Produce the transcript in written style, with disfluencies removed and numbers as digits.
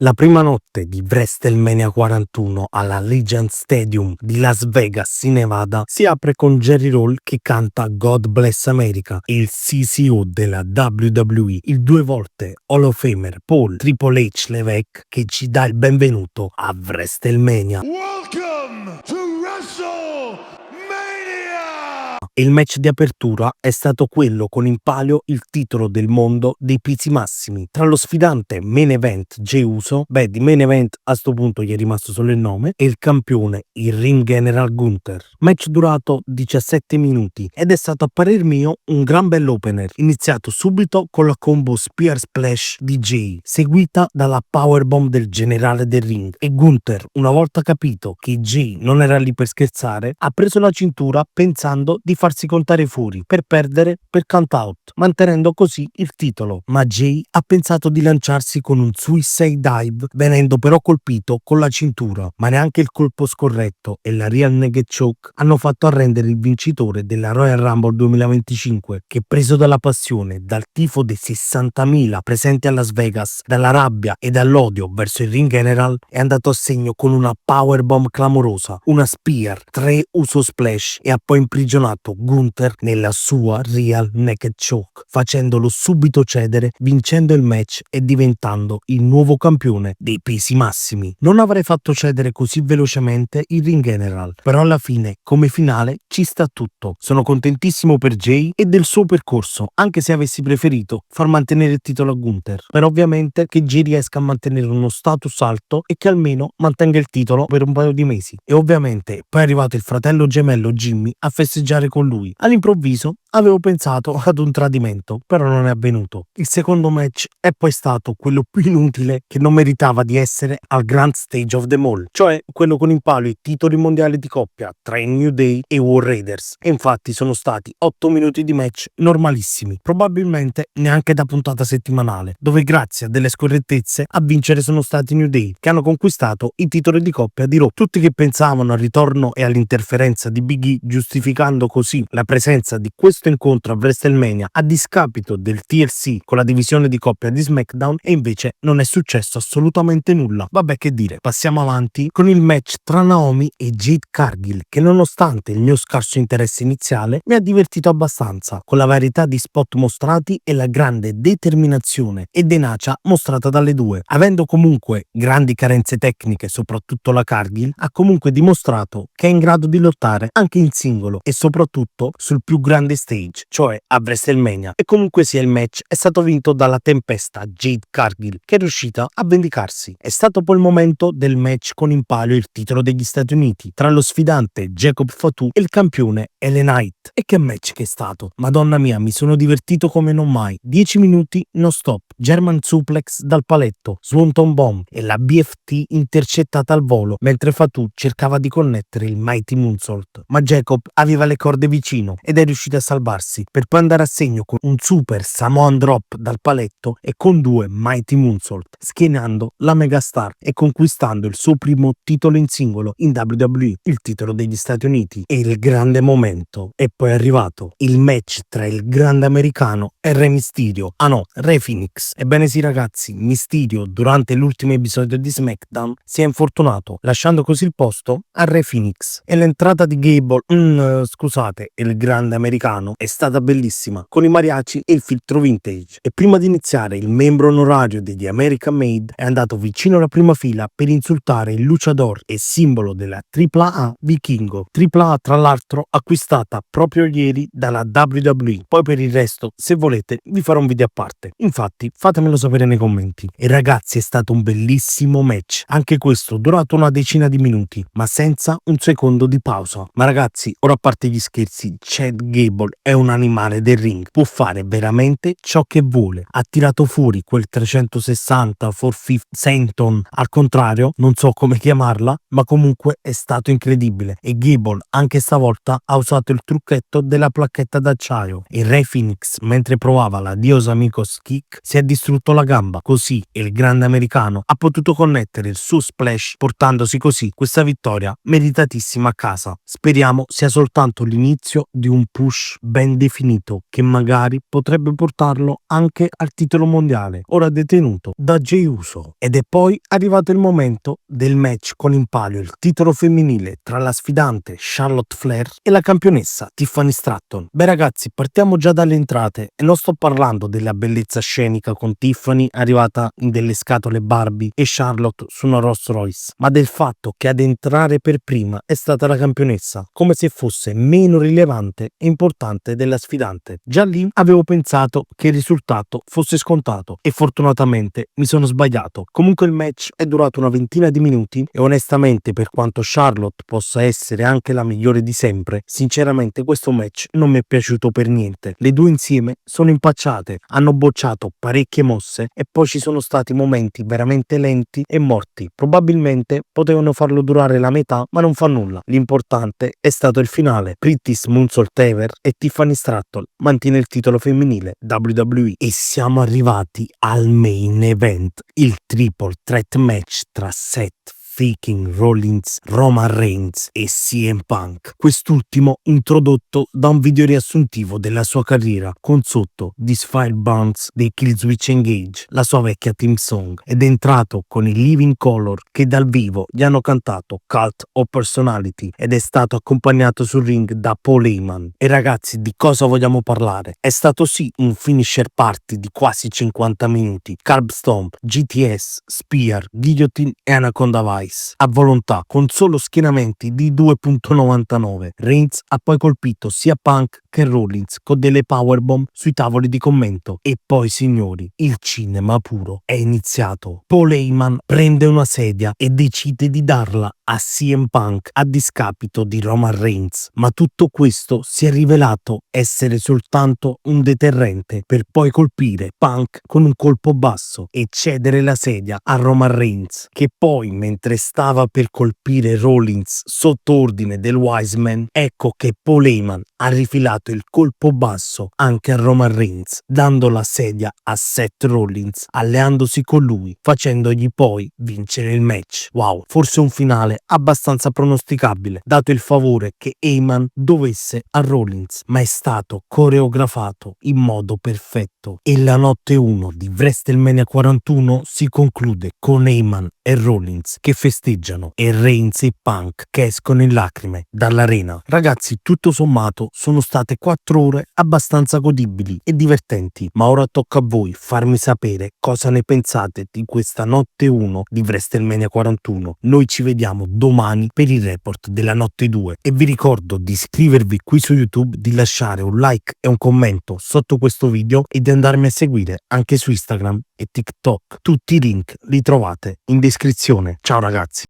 La prima notte di WrestleMania 41 alla Allegiant Stadium di Las Vegas in Nevada si apre con Jerry Roll che canta God Bless America e il CCO della WWE, il due volte Hall of Famer Paul Triple H Levesque, che ci dà il benvenuto a WrestleMania. Welcome to WrestleMania! Il match di apertura è stato quello con in palio il titolo del mondo dei pesi massimi tra lo sfidante main event Jey Uso, di main event a sto punto gli è rimasto solo il nome, e il campione, il ring general Gunther. Match durato 17 minuti ed è stato a parer mio un gran bell'opener, iniziato subito con la combo Spear Splash di Jey, seguita dalla powerbomb del generale del ring, e Gunther, una volta capito che Jey non era lì per scherzare, ha preso la cintura pensando di farsi contare fuori per perdere per count out, mantenendo così il titolo. Ma Jey ha pensato di lanciarsi con un suicide dive, venendo però colpito con la cintura, ma neanche il colpo scorretto e la real naked choke hanno fatto arrendere il vincitore della Royal Rumble 2025, che, preso dalla passione, dal tifo dei 60.000 presenti a Las Vegas, dalla rabbia e dall'odio verso il ring general, è andato a segno con una powerbomb clamorosa, una spear, 3 uso splash, e ha poi imprigionato Gunther nella sua real naked choke, facendolo subito cedere, vincendo il match e diventando il nuovo campione dei pesi massimi. Non avrei fatto cedere così velocemente il ring general, però alla fine, come finale, ci sta tutto. Sono contentissimo per Jey e del suo percorso, anche se avessi preferito far mantenere il titolo a Gunther, però ovviamente che Jey riesca a mantenere uno status alto e che almeno mantenga il titolo per un paio di mesi. E ovviamente poi è arrivato il fratello gemello Jimmy a festeggiare con lui. All'improvviso avevo pensato ad un tradimento, però non è avvenuto. Il secondo match è poi stato quello più inutile, che non meritava di essere al Grand Stage of the Mall, cioè quello con in palio i titoli mondiali di coppia tra i New Day e i War Raiders, e infatti sono stati 8 minuti di match normalissimi, probabilmente neanche da puntata settimanale, dove grazie a delle scorrettezze a vincere sono stati i New Day, che hanno conquistato i titoli di coppia di Raw. Tutti che pensavano al ritorno e all'interferenza di Big E, giustificando così la presenza di questo incontro a WrestleMania a discapito del TLC con la divisione di coppia di SmackDown, e invece non è successo assolutamente nulla. Vabbè, che dire, passiamo avanti con il match tra Naomi e Jade Cargill, che nonostante il mio scarso interesse iniziale mi ha divertito abbastanza, con la varietà di spot mostrati e la grande determinazione e tenacia mostrata dalle due. Avendo comunque grandi carenze tecniche, soprattutto la Cargill ha comunque dimostrato che è in grado di lottare anche in singolo e soprattutto sul più grande stage, cioè a WrestleMania. E comunque sia, il match è stato vinto dalla tempesta Jade Cargill, che è riuscita a vendicarsi. È stato poi il momento del match con in palio il titolo degli Stati Uniti tra lo sfidante Jacob Fatu e il campione LA Knight. E che match che è stato! Madonna mia, mi sono divertito come non mai. 10 minuti non stop, German suplex dal paletto, Swanton Bomb e la BFT intercettata al volo, mentre Fatu cercava di connettere il Mighty Moonsault, ma Jacob aveva le corde vicino ed è riuscito a salvarsi, per poi andare a segno con un super Samoan Drop dal paletto e con 2 Mighty Moonsault, schienando la megastar e conquistando il suo primo titolo in singolo in WWE, il titolo degli Stati Uniti. E il grande momento è poi arrivato, il match tra il grande americano e Re Mysterio, Re Phoenix. Ebbene sì ragazzi, Mysterio durante l'ultimo episodio di SmackDown si è infortunato, lasciando così il posto a Re Phoenix, e l'entrata di Gable, il grande americano, è stata bellissima, con i mariachi e il filtro vintage. E prima di iniziare, il membro onorario degli American Made è andato vicino alla prima fila per insultare il luchador e simbolo della AAA Vichingo, AAA tra l'altro acquistata proprio ieri dalla WWE. Poi per il resto, se volete, vi farò un video a parte. Infatti fatemelo sapere nei commenti. E ragazzi, è stato un bellissimo match, anche questo durato una decina di minuti, ma senza un secondo di pausa. Ma ragazzi, ora, a parte gli scherzi, Chad Gable è un animale del ring, può fare veramente ciò che vuole. Ha tirato fuori quel 360 450 senton, al contrario, non so come chiamarla, ma comunque è stato incredibile. E Gable anche stavolta ha usato il trucchetto della placchetta d'acciaio, e Re Phoenix, mentre provava la Dios Amigos Kick, si è distrutto la gamba. Così il grande americano ha potuto connettere il suo splash, portandosi così questa vittoria meritatissima a casa. Speriamo sia soltanto l'inizio di un push bello ben definito che magari potrebbe portarlo anche al titolo mondiale, ora detenuto da Jey Uso. Ed è poi arrivato il momento del match con in palio il titolo femminile tra la sfidante Charlotte Flair e la campionessa Tiffany Stratton. Beh ragazzi, partiamo già dalle entrate e non sto parlando della bellezza scenica con Tiffany arrivata in delle scatole Barbie e Charlotte su una Rolls Royce, ma del fatto che ad entrare per prima è stata la campionessa, come se fosse meno rilevante e importante della sfidante. Già lì avevo pensato che il risultato fosse scontato e fortunatamente mi sono sbagliato. Comunque il match è durato una ventina di minuti e onestamente, per quanto Charlotte possa essere anche la migliore di sempre, sinceramente questo match non mi è piaciuto per niente. Le due insieme sono impacciate, hanno bocciato parecchie mosse e poi ci sono stati momenti veramente lenti e morti. Probabilmente potevano farlo durare la metà, ma non fa nulla. L'importante è stato il finale. Pretty's Moonsault Ever e Tiffany Stratton mantiene il titolo femminile WWE e siamo arrivati al main event, il triple threat match tra Seth freaking Rollins, Roman Reigns e CM Punk, quest'ultimo introdotto da un video riassuntivo della sua carriera con sotto This Fire Burns dei Killswitch Engage, la sua vecchia team song, ed è entrato con i Living Color che dal vivo gli hanno cantato Cult of Personality ed è stato accompagnato sul ring da Paul Heyman. E ragazzi, di cosa vogliamo parlare? È stato sì un finisher party di quasi 50 minuti, Curb Stomp, GTS, Spear, Guillotine e Anaconda Vice a volontà con solo schienamenti di 2.99. Reigns ha poi colpito sia Punk che Rollins con delle powerbomb sui tavoli di commento e poi signori, il cinema puro è iniziato. Paul Heyman prende una sedia e decide di darla a CM Punk a discapito di Roman Reigns, ma tutto questo si è rivelato essere soltanto un deterrente per poi colpire Punk con un colpo basso e cedere la sedia a Roman Reigns, che poi mentre stava per colpire Rollins sotto ordine del Wiseman, ecco che Paul Heyman ha rifilato il colpo basso anche a Roman Reigns, dando la sedia a Seth Rollins, alleandosi con lui, facendogli poi vincere il match. Wow, forse un finale abbastanza pronosticabile, dato il favore che Heyman dovesse a Rollins, ma è stato coreografato in modo perfetto e la notte 1 di WrestleMania 41 si conclude con Heyman e Rollins che festeggiano e Reigns e Punk che escono in lacrime dall'arena. Ragazzi, tutto sommato sono state 4 ore abbastanza godibili e divertenti, ma ora tocca a voi farmi sapere cosa ne pensate di questa notte 1 di WrestleMania 41. Noi ci vediamo domani per il report della notte 2 e vi ricordo di iscrivervi qui su YouTube, di lasciare un like e un commento sotto questo video e di andarmi a seguire anche su Instagram e TikTok. Tutti i link li trovate in descrizione. Ciao ragazzi.